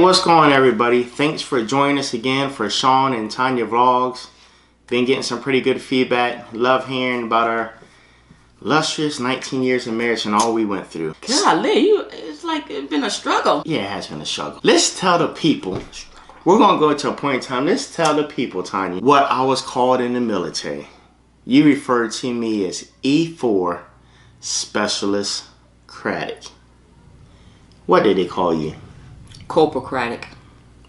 what's going on, everybody? Thanks for joining us again for Shawn and Tonya vlogs. Been getting some pretty good feedback. Love hearing about our illustrious 19 years of marriage and all we went through. Golly, it's like it's been a struggle. Yeah, it has been a struggle. Let's tell the people. We're going to go to a point in time. Let's tell the people, Tonya, what I was called in the military. You referred to me as E4 Specialist Craddock. What did they call you? Corporal Craddock.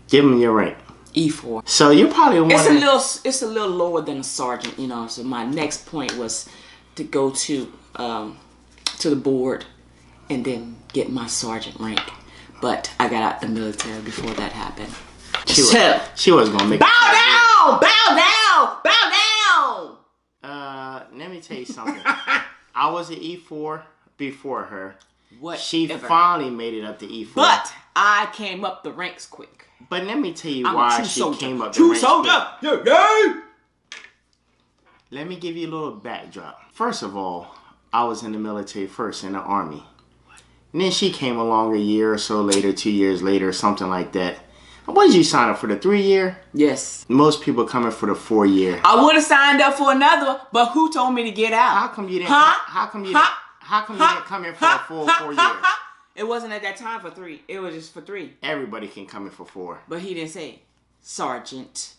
Give them your rank. E4. So you're probably one. It's a little lower than a sergeant, you know. So my next point was to go to the board and then get my sergeant rank. But I got out the military before that happened. She was gonna make. Bow down! Bow down! Bow down! Let me tell you something. I was an E4 before her. What? She finally made it up to E4. But I came up the ranks quick. But let me tell you why she came up the True ranks soldier! quick. Yeah. Let me give you a little backdrop. First of all, I was in the military first, in the Army. And then she came along a year or so later, 2 years later, something like that. What did you sign up for, the 3-year? Yes. Most people coming for the 4-year. I would have signed up for another, but who told me to get out? How come you didn't? How come you didn't come in for a full 4 years? It wasn't at that time for 3. It was just for 3. Everybody can come in for 4. But he didn't say sergeant.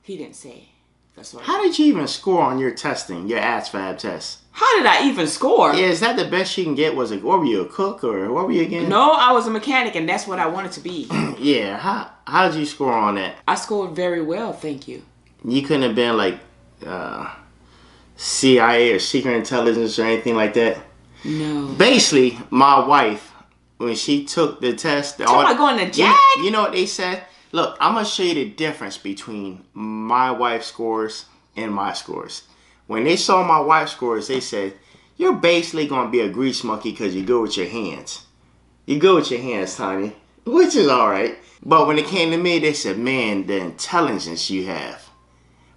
He didn't say. That's what. How did you even score on your testing, your ASVAB test? How did I even score? Yeah, is that the best you can get? What were you, a cook or what were you again? No, I was a mechanic, and that's what I wanted to be. Yeah, how did you score on that? I scored very well, thank you. You couldn't have been like CIA or secret intelligence or anything like that? No. Basically, my wife, when she took the test... Am I going to JAG? You know what they said? Look, I'm going to show you the difference between my wife's scores and my scores. When they saw my wife's scores, they said, you're basically going to be a grease monkey because you go with your hands. You go with your hands, Tonya, which is all right. But when it came to me, they said, man, the intelligence you have.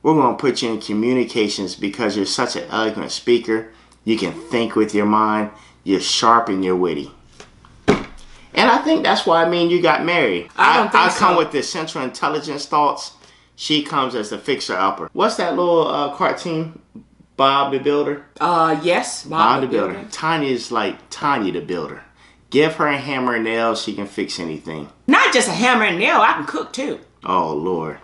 We're going to put you in communications because you're such an eloquent speaker. You can think with your mind. You're sharp and you're witty. And I think that's why you got married. I come with the central intelligence thoughts. She comes as the fixer-upper. What's that little cartoon? Bob the Builder? Yes. Bob the Builder. Tonya's like Tonya the Builder. Give her a hammer and nails, she can fix anything. Not just a hammer and nail, I can cook too. Oh, Lord.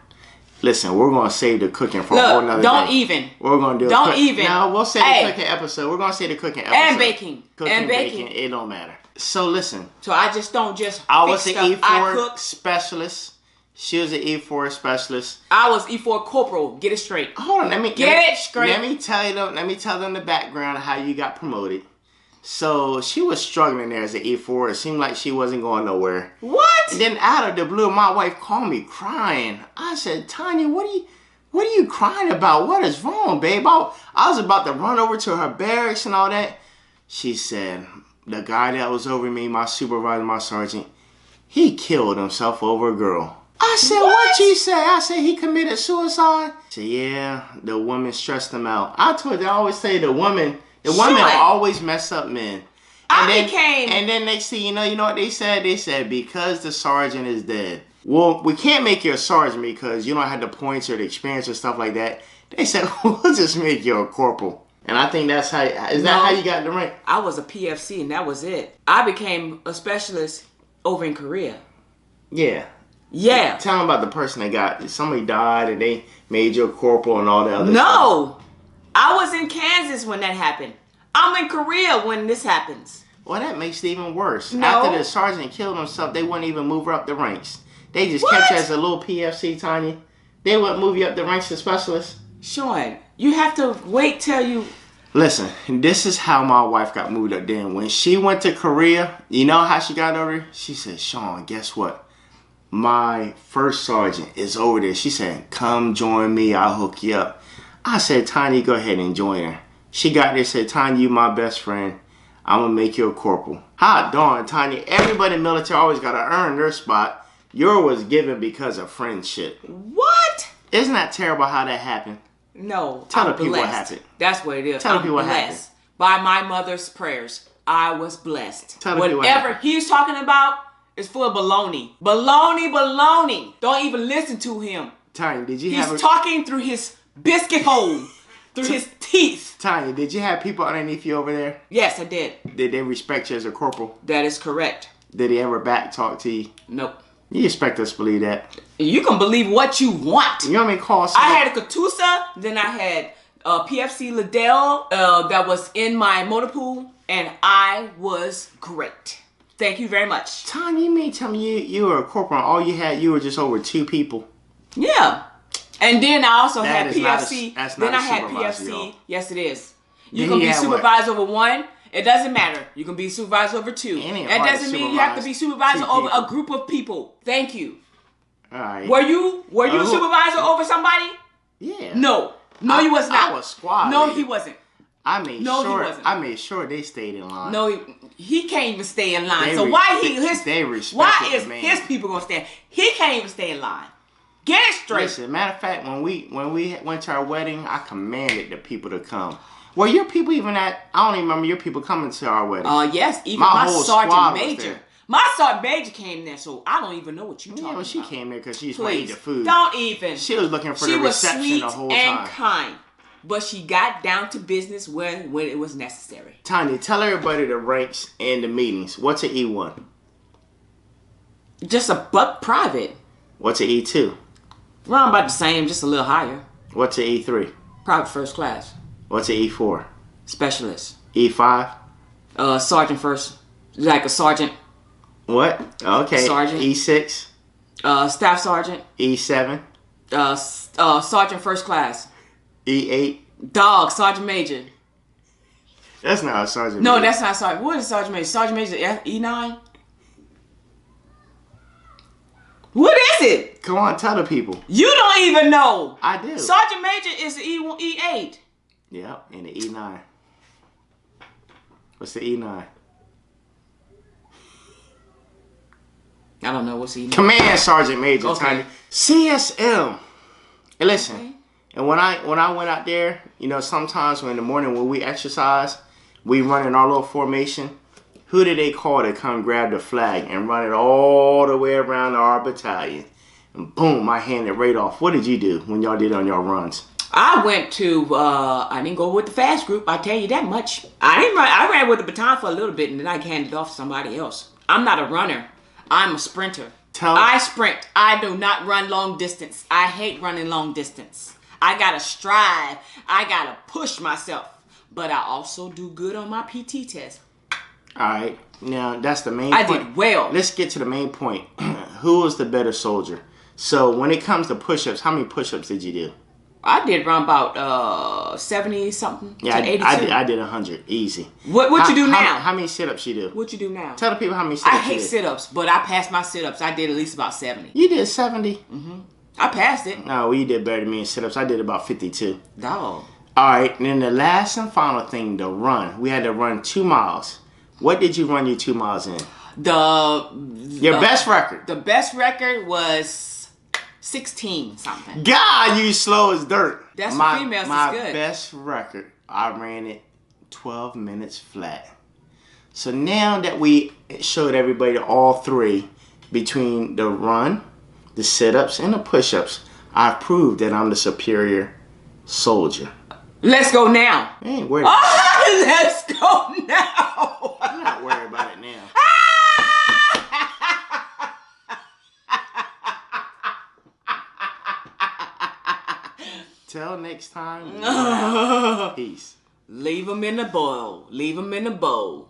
Listen, we're going to save the cooking for a whole nother day. We're going to do No, we'll save the cooking episode. We're going to save the cooking episode. And baking. Cooking, baking. It don't matter. So listen. So I just don't just I was an E4 specialist. She was an E4 specialist. I was E4 corporal. Get it straight. Hold on, let me get it straight. Let me tell them the background of how you got promoted. So she was struggling there as an E4. It seemed like she wasn't going nowhere. What? And then out of the blue, my wife called me crying. I said, Tonya, what are you crying about? What is wrong, babe? I was about to run over to her barracks and all that. She said, the guy that was over me, my supervisor, my sergeant, he killed himself over a girl. I said, what you say? I said, he committed suicide? She said, yeah, the woman stressed him out. I told you, I always say the women always mess up men. And then next thing you know what they said? They said, because the sergeant is dead. Well, we can't make you a sergeant because you don't have the points or the experience or stuff like that. They said, we'll just make you a corporal. And I think that's how, that how you got the rank? I was a PFC and that was it. I became a specialist over in Korea. Yeah. Yeah. Tell them about the person that got, somebody died and they made you a corporal and all that other stuff. No. I was in Kansas when that happened. I'm in Korea when this happens. Well, that makes it even worse. No. After the sergeant killed himself, they wouldn't even move her up the ranks. They just kept you as a little PFC, Tonya. They wouldn't move you up the ranks to specialist. Sean, you have to wait till you... Listen, this is how my wife got moved up then. When she went to Korea, you know how she got over there? She said, Sean, guess what? My first sergeant is over there. She said, come join me. I'll hook you up. I said, Tonya, go ahead and join her. She got there and said, Tonya, you my best friend. I'm going to make you a corporal. Hot darn, Tonya. Everybody in the military always got to earn their spot. Yours was given because of friendship. What? Isn't that terrible how that happened? No. Tell the people what happened. That's what it is. Tell the people what happened. By my mother's prayers, I was blessed. Tell the people what happened. Whatever he's talking about, is full of baloney. Baloney. Don't even listen to him. Tanya, did you He's talking through his biscuit hole, through his teeth. Tanya, did you have people underneath you over there? Yes, I did. Did they respect you as a corporal? That is correct. Did he ever back talk to you? Nope. You expect us to believe that? You can believe what you want. You know what I mean? I had a Katusa, then I had PFC Liddell that was in my motor pool, and I was great. Thank you very much. Tanya, you mean tell me you were a corporal and all you were just over 2 people? Yeah. And then I also had That's PFC. not Then a I had supervisor, PFC. y'all. Yes, it is. You Then can he be had supervised over 1. It doesn't matter. You can be supervised over 2. That doesn't mean you have to be supervisor 2 over people. a group of people. Thank you. All right. Were you a supervisor over somebody? Yeah. No, you was not. I was squad No, leader. he wasn't. I made No, sure. he wasn't. I made sure they stayed in line. No, he can't even stay in line. They So re- why they respected why is the man. his people gonna stand? He can't even stay in line. Get it straight. Listen, matter of fact, when we went to our wedding, I commanded the people to come. Were your people even at? I don't even remember your people coming to our wedding. Yes, even My my whole sergeant squad was major. there. My sergeant major came there, so I don't even know what you talking Yeah, well, she about. came there because she was waiting Please, the food. don't even. She was looking for She the was reception sweet the whole and time. kind, but she got down to business when it was necessary. Tanya, tell everybody the ranks and the meetings. What's an E1? Just a buck private. What's an E2? Around about the same, just a little higher. What's an E3? Private first class. What's an E4? Specialist. E5? Sergeant first. Like a sergeant. What? Okay. Sergeant. E6? Staff sergeant. E7? Sergeant first class. E8? Dog, sergeant major. That's not a sergeant. No, major. that's not sergeant. What is sergeant major? Sergeant major E9? What is it? Come on, tell the people. You don't even know. I do. Sergeant major is E8. Yep, and the E9. What's the E9? I don't know what's E9. Command Sergeant Major. Okay. Tanya. CSM. And listen, Okay. and when I went out there, you know, sometimes in the morning when we exercise, we run in our little formation. Who did they call to come grab the flag and run it all the way around our battalion? And boom, I handed it right off. What did you do when y'all did on your runs? I went to, I didn't go with the fast group, I tell you that much. I ran with the baton for a little bit and then I handed it off to somebody else. I'm not a runner. I'm a sprinter. I sprint. I do not run long distance. I hate running long distance. I gotta strive. I gotta push myself. But I also do good on my PT test. All right. Now, that's the main I point. did well. Let's get to the main point. Who was the better soldier? So, when it comes to push-ups, how many push-ups did you do? I did run about 70 something Yeah, to 82. I did 100. Easy. What you do now? How many sit-ups you do? What you do now? Tell the people how many sit-ups I you hate did. sit-ups, but I passed my sit-ups. I did at least about 70. You did 70? I passed it. No, you did better than me in sit-ups. I did about 52. Dog. All right, and then the last and final thing, the run. We had to run 2 miles. What did you run your 2 miles in? Your best record. The best record was 16 something. God, you slow as dirt. That's for females, My it's good. best record, I ran it 12 minutes flat. So now that we showed everybody all 3, between the run, the sit-ups, and the push-ups, I've proved that I'm the superior soldier. Let's go now. I ain't worried about it. Let's go now. I'm not worried about it now. Till next time. Peace. Leave them in the bowl. Leave them in the bowl.